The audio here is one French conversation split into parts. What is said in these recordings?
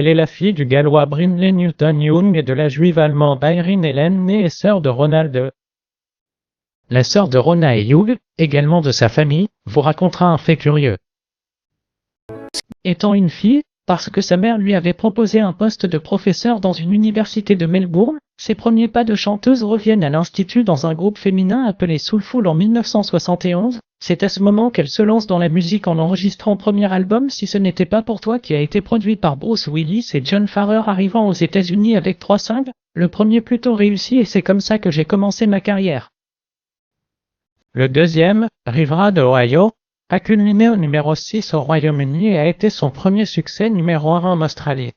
Elle est la fille du Gallois Brindley Newton-Young et de la juive allemande Irene Helen, née et sœur de Ronald. La sœur de Rona et Hugh, également de sa famille, vous racontera un fait curieux. Étant une fille, parce que sa mère lui avait proposé un poste de professeur dans une université de Melbourne, ses premiers pas de chanteuse reviennent à l'institut dans un groupe féminin appelé Soulful en 1971. C'est à ce moment qu'elle se lance dans la musique en enregistrant premier album Si ce n'était pas pour toi, qui a été produit par Bruce Willis et John Farrer, arrivant aux États-Unis avec 3 singles, le premier plutôt réussi, et c'est comme ça que j'ai commencé ma carrière. Le deuxième, Rivera de Ohio, a culminé au numéro 6 au Royaume-Uni et a été son premier succès numéro 1 en Australie.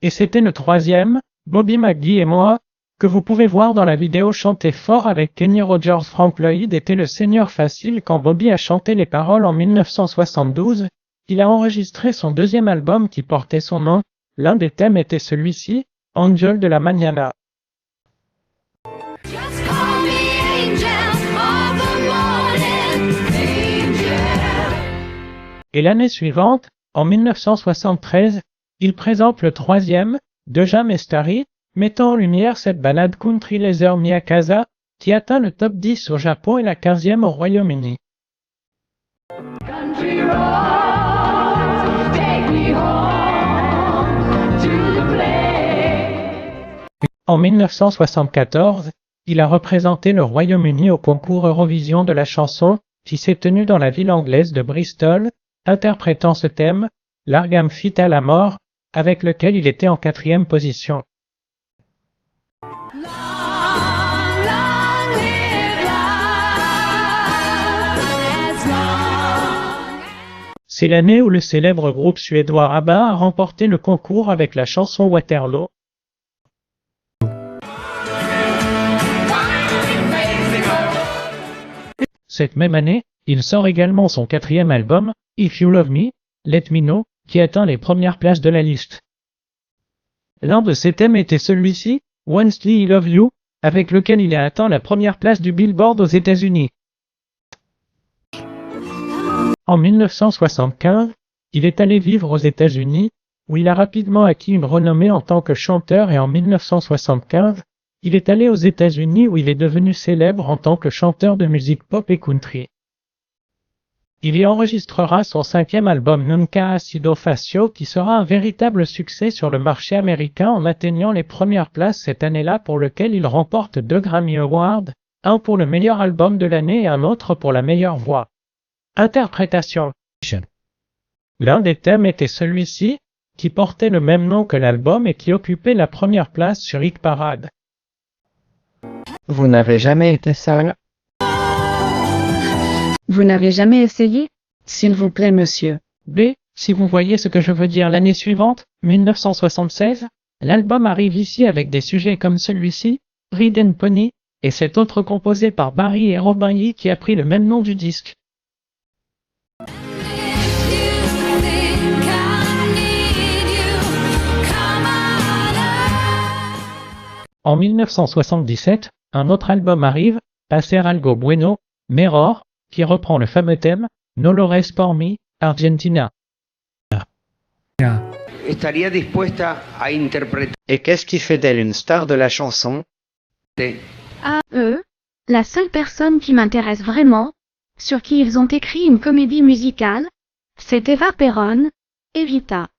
Et c'était le troisième, Bobby McGee et moi, que vous pouvez voir dans la vidéo chanter fort avec Kenny Rogers. Frank Lloyd était le seigneur facile quand Bobby a chanté les paroles en 1972. Il a enregistré son deuxième album qui portait son nom. L'un des thèmes était celui-ci, Angel de la Mañana. Et l'année suivante, en 1973, il présente le troisième, Deja Me Starry, mettant en lumière cette balade country Laser Mi a Casa, qui atteint le top 10 au Japon et la 15e au Royaume-Uni. En 1974, il a représenté le Royaume-Uni au concours Eurovision de la chanson, qui s'est tenu dans la ville anglaise de Bristol, interprétant ce thème, Largam Fit à la mort, avec lequel il était en 4e position. C'est l'année où le célèbre groupe suédois ABBA a remporté le concours avec la chanson Waterloo. Cette même année, il sort également son 4e album, If You Love Me, Let Me Know, qui atteint les premières places de la liste. L'un de ses thèmes était celui-ci, Once I Love You, avec lequel il a atteint la première place du Billboard aux États-Unis. En 1975, il est allé vivre aux États-Unis, où il a rapidement acquis une renommée en tant que chanteur, et en 1975, il est allé aux États-Unis où il est devenu célèbre en tant que chanteur de musique pop et country. Il y enregistrera son 5e album Nunca Ha Sido Fácil, qui sera un véritable succès sur le marché américain en atteignant les premières places cette année-là, pour lequel il remporte 2 Grammy Awards, un pour le meilleur album de l'année et un autre pour la meilleure voix. Interprétation. L'un des thèmes était celui-ci, qui portait le même nom que l'album et qui occupait la première place sur Hit Parade. Vous n'avez jamais été seul? Vous n'avez jamais essayé? S'il vous plaît, monsieur. B, si vous voyez ce que je veux dire. L'année suivante, 1976, l'album arrive ici avec des sujets comme celui-ci, Reed and Pony, et cet autre composé par Barry et Robin Yee qui a pris le même nom du disque. En 1977, un autre album arrive, Passer Algo Bueno, Mirror, qui reprend le fameux thème, No lo res por mí, Argentina. Et qu'est-ce qui fait d'elle une star de la chanson? La seule personne qui m'intéresse vraiment, sur qui ils ont écrit une comédie musicale, c'est Eva Perón, Evita.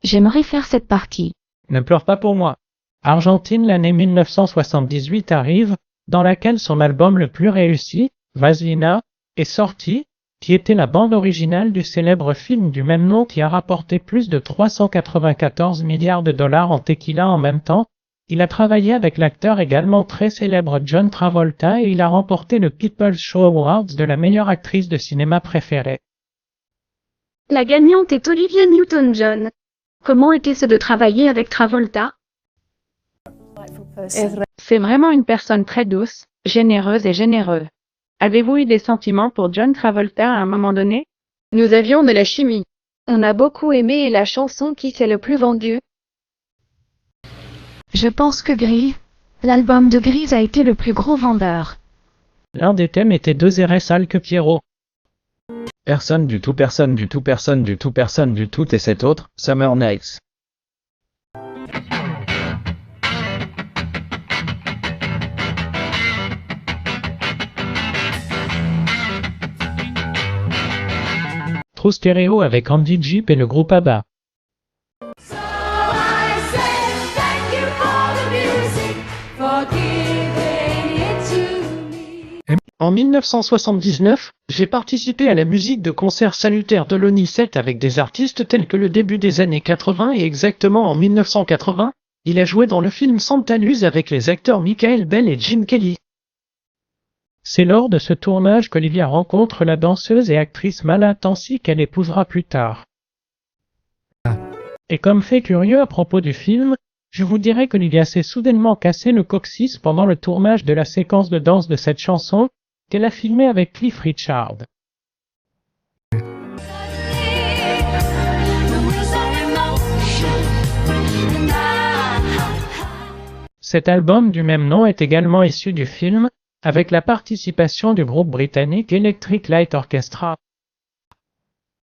J'aimerais faire cette partie. Ne pleure pas pour moi. Argentine, l'année 1978 arrive, dans laquelle son album le plus réussi, Vaselina, est sorti, qui était la bande originale du célèbre film du même nom qui a rapporté plus de 394 milliards de dollars en tequila en même temps. Il a travaillé avec l'acteur également très célèbre John Travolta et il a remporté le People's Choice Awards de la meilleure actrice de cinéma préférée. La gagnante est Olivia Newton-John. Comment était-ce de travailler avec Travolta? C'est vraiment une personne très douce, généreuse et généreux. Avez-vous eu des sentiments pour John Travolta à un moment donné? Nous avions de la chimie. On a beaucoup aimé, et la chanson qui s'est le plus vendue? Je pense que Gris, l'album de Gris a été le plus gros vendeur. L'un des thèmes était deux erreurs sales que Pierrot. Personne du tout, personne du tout, personne du tout, personne du tout, et cet autre, Summer Nights. True Stereo avec Andy Gibb et le groupe ABBA. So I say thank you for the music, for giving it to me. En 1979, j'ai participé à la musique de concert salutaire de l'Onicette avec des artistes tels que le début des années 80 et exactement en 1980, il a joué dans le film Santa Luz avec les acteurs Michael Bell et Jim Kelly. C'est lors de ce tournage qu'Olivia rencontre la danseuse et actrice Mala Tansy qu'elle épousera plus tard. Et comme fait curieux à propos du film, je vous dirais qu'Olivia s'est soudainement cassé le coccyx pendant le tournage de la séquence de danse de cette chanson, qu'elle a filmée avec Cliff Richard. The wheels are in motion, and Cet album du même nom est également issu du film, avec la participation du groupe britannique Electric Light Orchestra.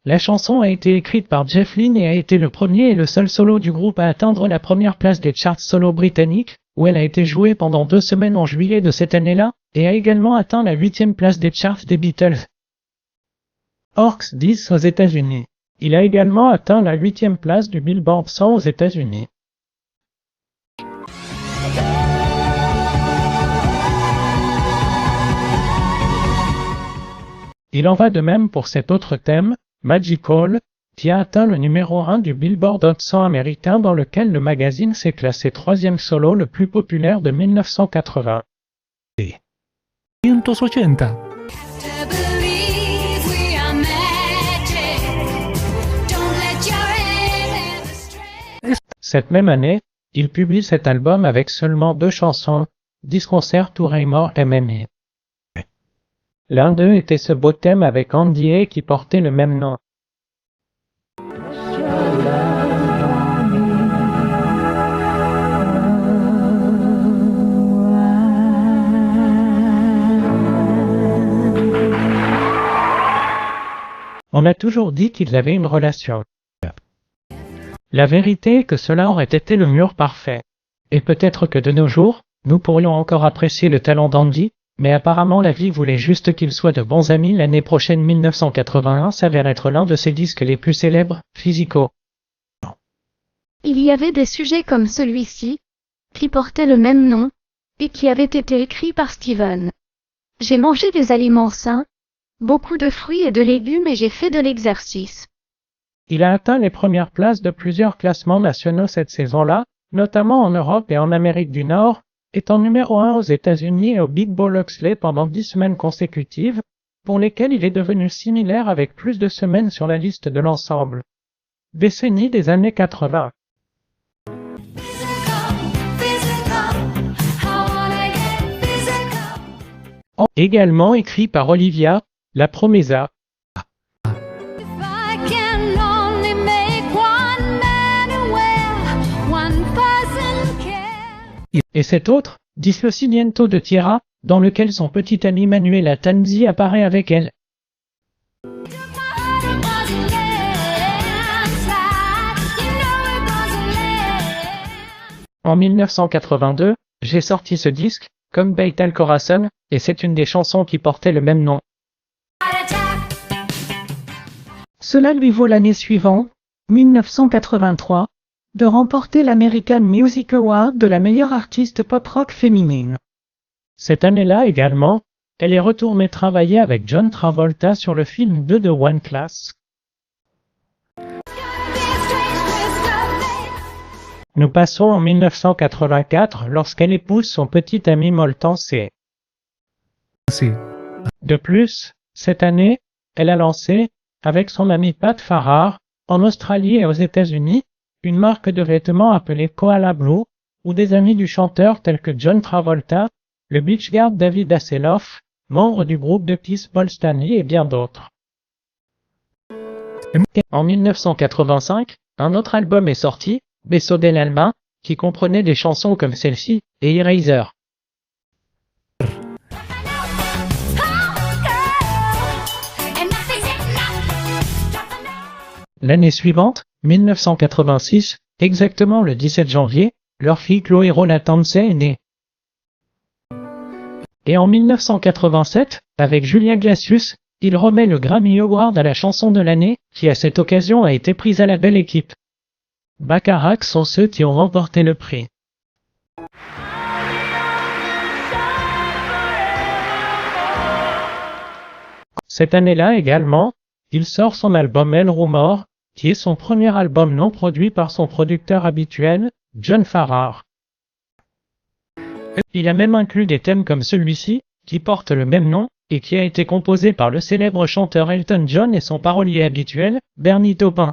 La chanson a été écrite par Jeff Lynne et a été le premier et le seul solo du groupe à atteindre la première place des charts solo britanniques, où elle a été jouée pendant 2 semaines en juillet de cette année-là, et a également atteint la 8e place des charts des Beatles. Orcs 10 aux États-Unis. Il a également atteint la 8e place du Billboard 100 aux États-Unis. Il en va de même pour cet autre thème, Magical, qui a atteint le numéro 1 du Billboard Hot 100 américain dans lequel le magazine s'est classé 3e solo le plus populaire de 1980. 580. to believe we are magic. Don't let your head ever stray. Cette même année, il publie cet album avec seulement 2 chansons, Disconcert to Raymore MMA. L'un d'eux était ce beau thème avec Andy A qui portait le même nom. On a toujours dit qu'ils avaient une relation. La vérité est que cela aurait été le mur parfait. Et peut-être que de nos jours, nous pourrions encore apprécier le talent d'Andy, mais apparemment la vie voulait juste qu'ils soient de bons amis. L'année prochaine 1981 s'avère être l'un de ses disques les plus célèbres, Physico. Il y avait des sujets comme celui-ci, qui portaient le même nom, et qui avaient été écrits par Steven. J'ai mangé des aliments sains, beaucoup de fruits et de légumes et j'ai fait de l'exercice. Il a atteint les premières places de plusieurs classements nationaux cette saison-là, notamment en Europe et en Amérique du Nord, étant numéro 1 aux États-Unis et au Big Ball Huxley pendant 10 semaines consécutives, pour lesquelles il est devenu similaire avec plus de semaines sur la liste de l'ensemble. Décennie des années 80. Physical, how wanna get physical. Également écrit par Olivia, La Promesa. If I can only make one man aware, one person care. Et cet autre, Dissociamiento de Tierra, dans lequel son petit ami Manuela Tanzi apparaît avec elle. En 1982, j'ai sorti ce disque, comme Beit al Corazon, et c'est une des chansons qui portait le même nom. Cela lui vaut l'année suivante, 1983, de remporter l'American Music Award de la meilleure artiste pop-rock féminine. Cette année-là également, elle est retournée travailler avec John Travolta sur le film 2 de One Class. Nous passons en 1984 lorsqu'elle épouse son petit ami Moltan C. Sí. De plus, cette année, elle a lancé, avec son ami Pat Farrar, en Australie et aux États-Unis, une marque de vêtements appelée Koala Blue, où des amis du chanteur tels que John Travolta, le beach guard David Hasselhoff, membre du groupe de Kiss Paul Stanley et bien d'autres. En 1985, un autre album est sorti, Beso del Alma, qui comprenait des chansons comme celle-ci, et Eraser. L'année suivante, 1986, exactement le 17 janvier, leur fille Chloé Rolla Tansey est née. Et en 1987, avec Julia Glacius, il remet le Grammy Award à la chanson de l'année, qui à cette occasion a été prise à la belle équipe. Bacharach sont ceux qui ont remporté le prix. Cette année-là également, il sort son album El Rumor, qui est son premier album non produit par son producteur habituel, John Farrar. Il a même inclus des thèmes comme celui-ci, qui porte le même nom, et qui a été composé par le célèbre chanteur Elton John et son parolier habituel, Bernie Taupin.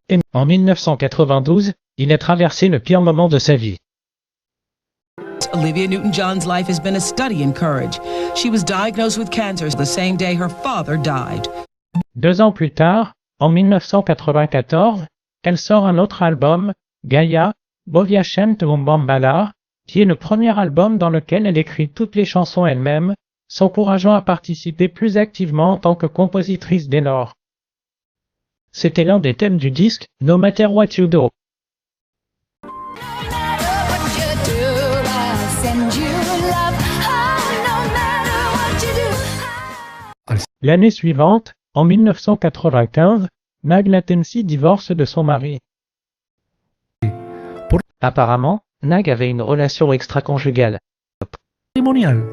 Et en 1992, il a traversé le pire moment de sa vie. Olivia Newton-John's life has been a study in courage. She was diagnosed with cancer the same day her father died. 2 ans plus tard, en 1994, elle sort un autre album, Gaia, Boviachem Tumbambala, qui est le premier album dans lequel elle écrit toutes les chansons elle-même, s'encourageant à participer plus activement en tant que compositrice dès lors. C'était l'un des thèmes du disque, No Matter What You Do. L'année suivante, en 1995, Nag Latency divorce de son mari. Apparemment, Nag avait une relation extra-conjugale. Matrimonial.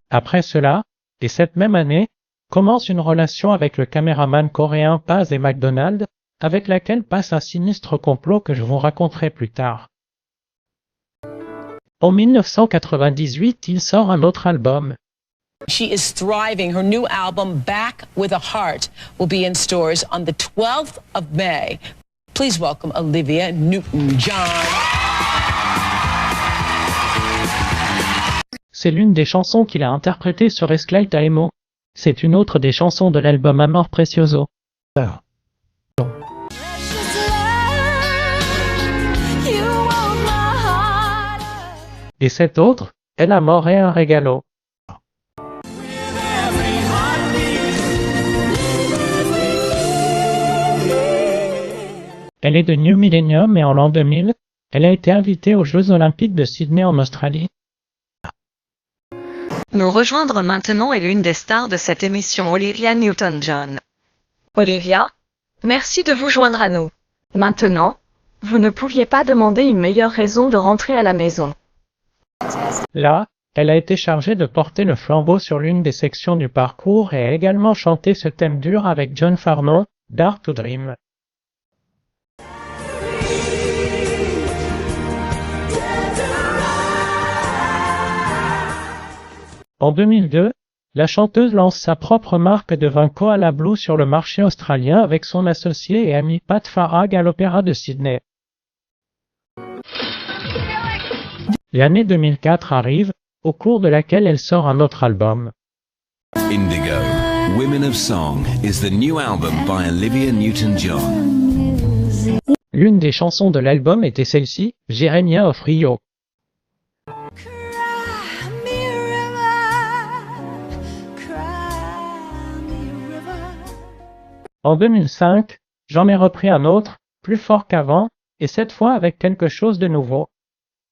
Après cela, et cette même année, commence une relation avec le caméraman coréen Paz et McDonald, avec laquelle passe un sinistre complot que je vous raconterai plus tard. En 1998, il sort un autre album. She is thriving. Her new album, Back with a Heart, will be in stores on the 12th of May. Please welcome Olivia Newton-John. C'est l'une des chansons qu'il a interprétées sur Esclata Emo. C'est une autre des chansons de l'album Amor Precioso. Et cette autre, El Amor est un regalo. Elle est de New Millennium et en l'an 2000, elle a été invitée aux Jeux Olympiques de Sydney en Australie. Nous rejoindre maintenant est l'une des stars de cette émission, Olivia Newton-John. Olivia, merci de vous joindre à nous. Maintenant, vous ne pouviez pas demander une meilleure raison de rentrer à la maison. Là, elle a été chargée de porter le flambeau sur l'une des sections du parcours et a également chanté ce thème dur avec John Farnham, Dare to Dream. En 2002, la chanteuse lance sa propre marque de vin Koala Blue sur le marché australien avec son associé et ami Pat Farag à l'Opéra de Sydney. L'année 2004 arrive, au cours de laquelle elle sort un autre album. Indigo, Women of Song, is the new album by Olivia Newton-John. L'une des chansons de l'album était celle-ci, Jeremiah of Rio. En 2005, j'en ai repris un autre, plus fort qu'avant, et cette fois avec quelque chose de nouveau.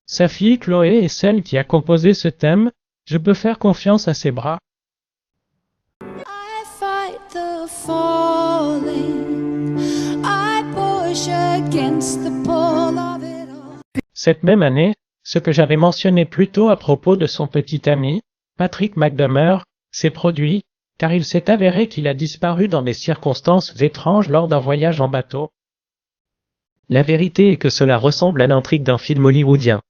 Sa fille Chloé est celle qui a composé ce thème, je peux faire confiance à ses bras. I fight the falling. I push against the pull of it all. Cette même année, ce que j'avais mentionné plus tôt à propos de son petit ami, Patrick McDermott, s'est produit, car il s'est avéré qu'il a disparu dans des circonstances étranges lors d'un voyage en bateau. La vérité est que cela ressemble à l'intrigue d'un film hollywoodien.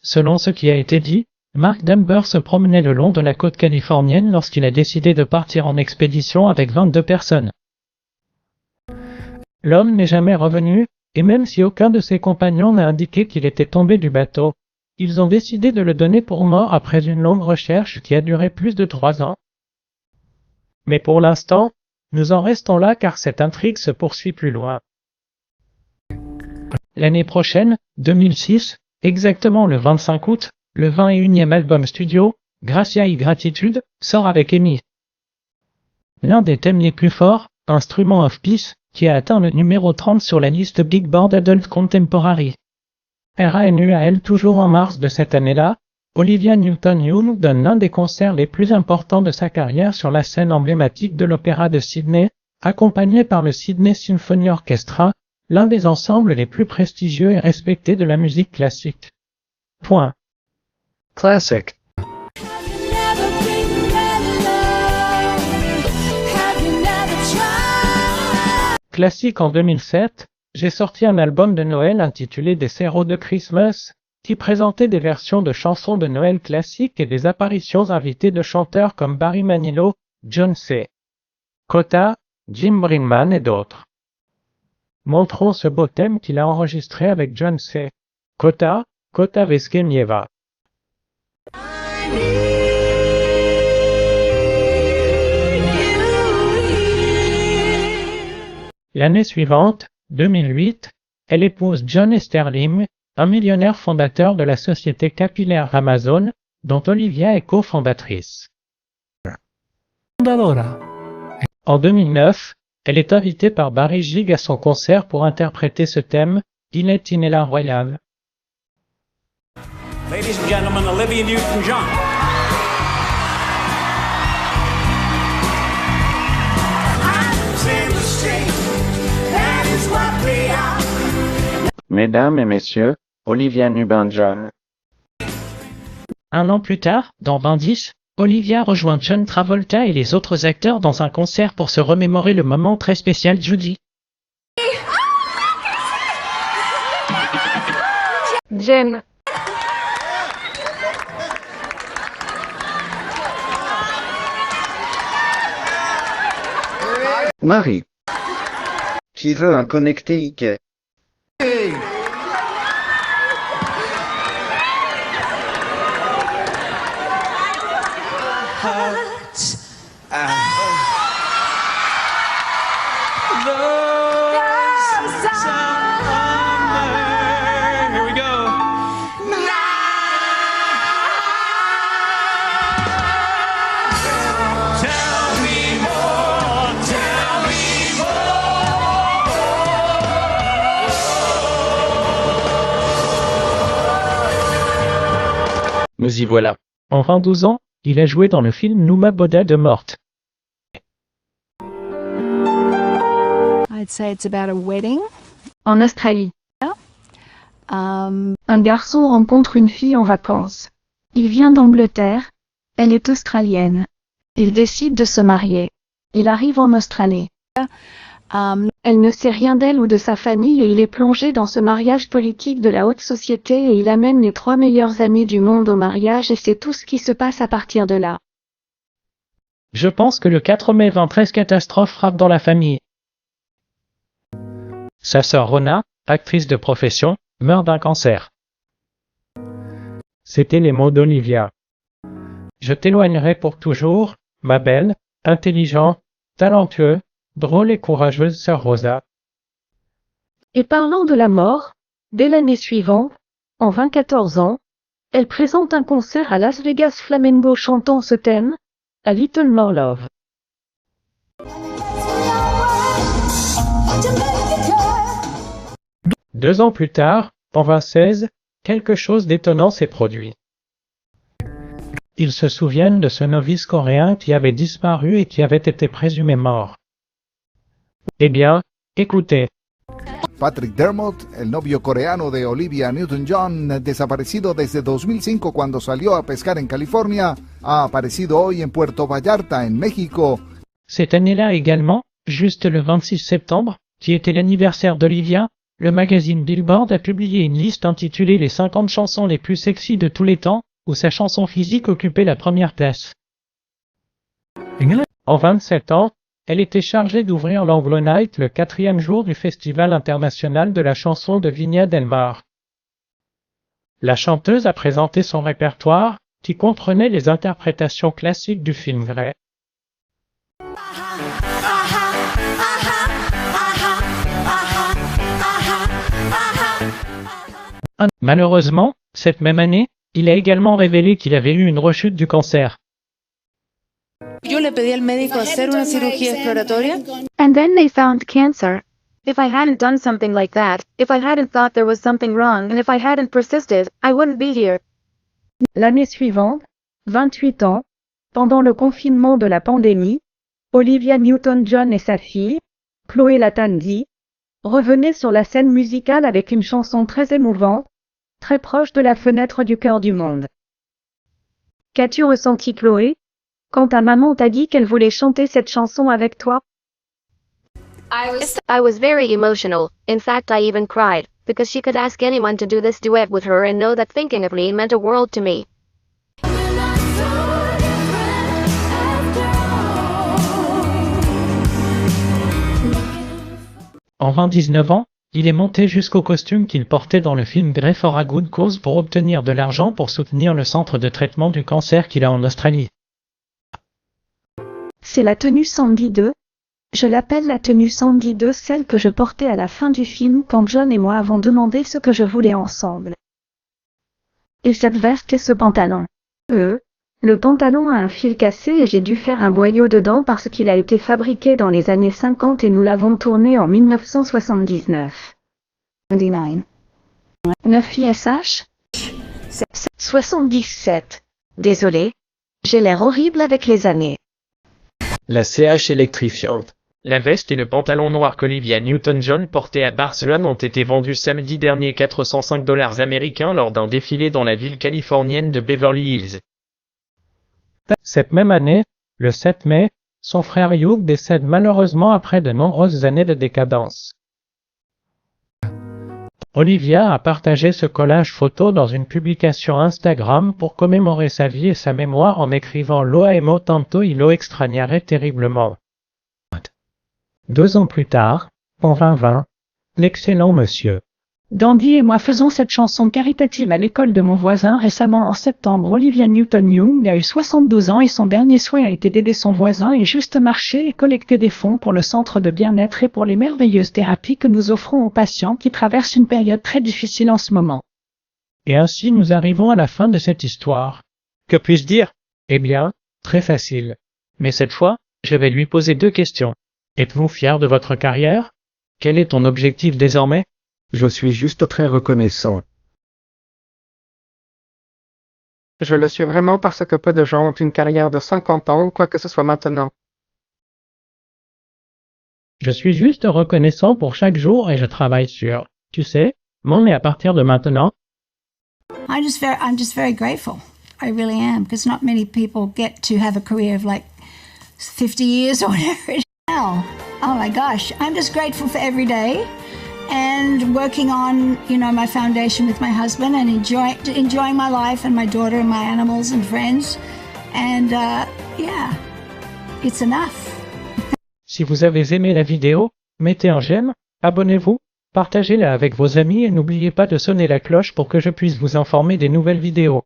Selon ce qui a été dit, Mark Dumber se promenait le long de la côte californienne lorsqu'il a décidé de partir en expédition avec 22 personnes. L'homme n'est jamais revenu, et même si aucun de ses compagnons n'a indiqué qu'il était tombé du bateau, ils ont décidé de le donner pour mort après une longue recherche qui a duré plus de 3 ans. Mais pour l'instant, nous en restons là car cette intrigue se poursuit plus loin. L'année prochaine, 2006, exactement le 25 août, le 21e album studio, Gracia y Gratitude, sort avec Amy. L'un des thèmes les plus forts, Instrument of Peace, qui a atteint le numéro 30 sur la liste Billboard Adult Contemporary. RANUAL toujours en mars de cette année-là, Olivia Newton-John donne l'un des concerts les plus importants de sa carrière sur la scène emblématique de l'Opéra de Sydney, accompagnée par le Sydney Symphony Orchestra, l'un des ensembles les plus prestigieux et respectés de la musique classique. Point. Classic. Have you never been in love? Have you never tried? Classique en 2007, j'ai sorti un album de Noël intitulé Des Serros de Christmas, qui présentait des versions de chansons de Noël classiques et des apparitions invitées de chanteurs comme Barry Manilow, John C. Cotta, Jim Brinman et d'autres. Montrons ce beau thème qu'il a enregistré avec John C. Cotta, Kota Veskemieva. L'année suivante, 2008, elle épouse John Easterling, un millionnaire fondateur de la société capillaire Amazon, dont Olivia est cofondatrice. Fundadora. En 2009, elle est invitée par Barry Gibb à son concert pour interpréter ce thème, Guillotinella Royale. Ladies and gentlemen, Olivia Newton-John. Mesdames et messieurs, Olivia Newton-John. Un an plus tard, dans Bandit, Olivia rejoint John Travolta et les autres acteurs dans un concert pour se remémorer le moment très spécial Judy. Jen. Marie. Tu veux un connectique? Here we go. Tell me more, tell me Mais y voilà. En 22 ans, il a joué dans le film Numa Boda de Morte. I'd say it's about a wedding. En Australie. Un garçon rencontre une fille en vacances. Il vient d'Angleterre. Elle est australienne. Il décide de se marier. Il arrive en Australie. Elle ne sait rien d'elle ou de sa famille et il est plongé dans ce mariage politique de la haute société et il amène les 3 meilleurs amis du monde au mariage et c'est tout ce qui se passe à partir de là. Je pense que le 4 mai 2013 catastrophe frappe dans la famille. Sa sœur Rona, actrice de profession, meurt d'un cancer. C'étaient les mots d'Olivia. Je t'éloignerai pour toujours, ma belle, intelligente, talentueux, drôle et courageuse sœur Rosa. Et parlant de la mort, dès l'année suivante, en 24 ans, elle présente un concert à Las Vegas Flamengo chantant ce thème, A Little More Love. 2 ans plus tard, en 2016, quelque chose d'étonnant s'est produit. Ils se souviennent de ce novice coréen qui avait disparu et qui avait été présumé mort. Eh bien, écoutez. Patrick Dermott, el novio coreano de Olivia Newton-John, desaparecido desde 2005 cuando salió a pescar en California, ha aparecido hoy en Puerto Vallarta, en México. Cette année-là également, juste le 26 septembre, qui était l'anniversaire d'Olivia, le magazine Billboard a publié une liste intitulée Les 50 chansons les plus sexy de tous les temps, où sa chanson physique occupait la première place. En 27 ans, elle était chargée d'ouvrir l'Anglo Night le 4e jour du Festival international de la chanson de Viña del Mar. La chanteuse a présenté son répertoire, qui comprenait les interprétations classiques du film Grey. Malheureusement, cette même année, Il a également révélé qu'il avait eu une rechute du cancer. Yo le pedí al médico hacer una cirugía exploratoria. And then they found cancer. If I hadn't done something like that, if I hadn't thought there was something wrong and if I hadn't persisted, I wouldn't be here. L'année suivante, 28 ans, pendant le confinement de la pandémie, Olivia Newton-John et sa fille, Chloé Lattanzi, revenaient sur la scène musicale avec une chanson très émouvante, très proche de la fenêtre du cœur du monde. Qu'as-tu ressenti, Chloé, quand ta maman t'a dit qu'elle voulait chanter cette chanson avec toi? I was very emotional. In fact, I even cried, because she could ask anyone to do this duet with her and know that thinking of me meant a world to me. En 29 ans, il est monté jusqu'au costume qu'il portait dans le film Grey for a Good Cause pour obtenir de l'argent pour soutenir le centre de traitement du cancer qu'il a en Australie. C'est la tenue Sandy 2. Je l'appelle la tenue Sandy 2, celle que je portais à la fin du film quand John et moi avons demandé ce que je voulais ensemble. Et cette veste et ce pantalon. Le pantalon a un fil cassé et j'ai dû faire un boyau dedans parce qu'il a été fabriqué dans les années 50 et nous l'avons tourné en 1979. 9 ISH 77. Désolé. J'ai l'air horrible avec les années. La CH électrifiante. La veste et le pantalon noir qu'Olivia Newton-John portait à Barcelone ont été vendus samedi dernier $405 américains lors d'un défilé dans la ville californienne de Beverly Hills. Cette même année, le 7 mai, son frère Hugh décède malheureusement après de nombreuses années de décadence. Olivia a partagé ce collage photo dans une publication Instagram pour commémorer sa vie et sa mémoire en écrivant Lo amo tanto y lo extrañaré terriblement. 2 ans plus tard, en 2020, l'excellent monsieur Dandy et moi faisons cette chanson caritative à l'école de mon voisin. Récemment en septembre, Olivia Newton-John a eu 72 ans et son dernier souhait a été d'aider son voisin et juste marcher et collecter des fonds pour le centre de bien-être et pour les merveilleuses thérapies que nous offrons aux patients qui traversent une période très difficile en ce moment. Et ainsi nous arrivons à la fin de cette histoire. Que puis-je dire? Eh bien, très facile. Mais cette fois, je vais lui poser 2 questions. Êtes-vous fier de votre carrière? Quel est ton objectif désormais? Je suis juste très reconnaissant. Je le suis vraiment parce que peu de gens ont une carrière de 50 ans ou quoi que ce soit maintenant. Je suis juste reconnaissant pour chaque jour et je travaille sur, tu sais, mon et à partir de maintenant. I'm just very grateful. I really am, because not many people get to have a career of like 50 years or whatever it is now. Oh my gosh, I'm just grateful for every day and working on, my foundation with my husband and enjoying my life and my daughter and my animals and friends. And yeah, it's enough. Si vous avez aimé la vidéo, mettez un j'aime, abonnez-vous, partagez-la avec vos amis et n'oubliez pas de sonner la cloche pour que je puisse vous informer des nouvelles vidéos.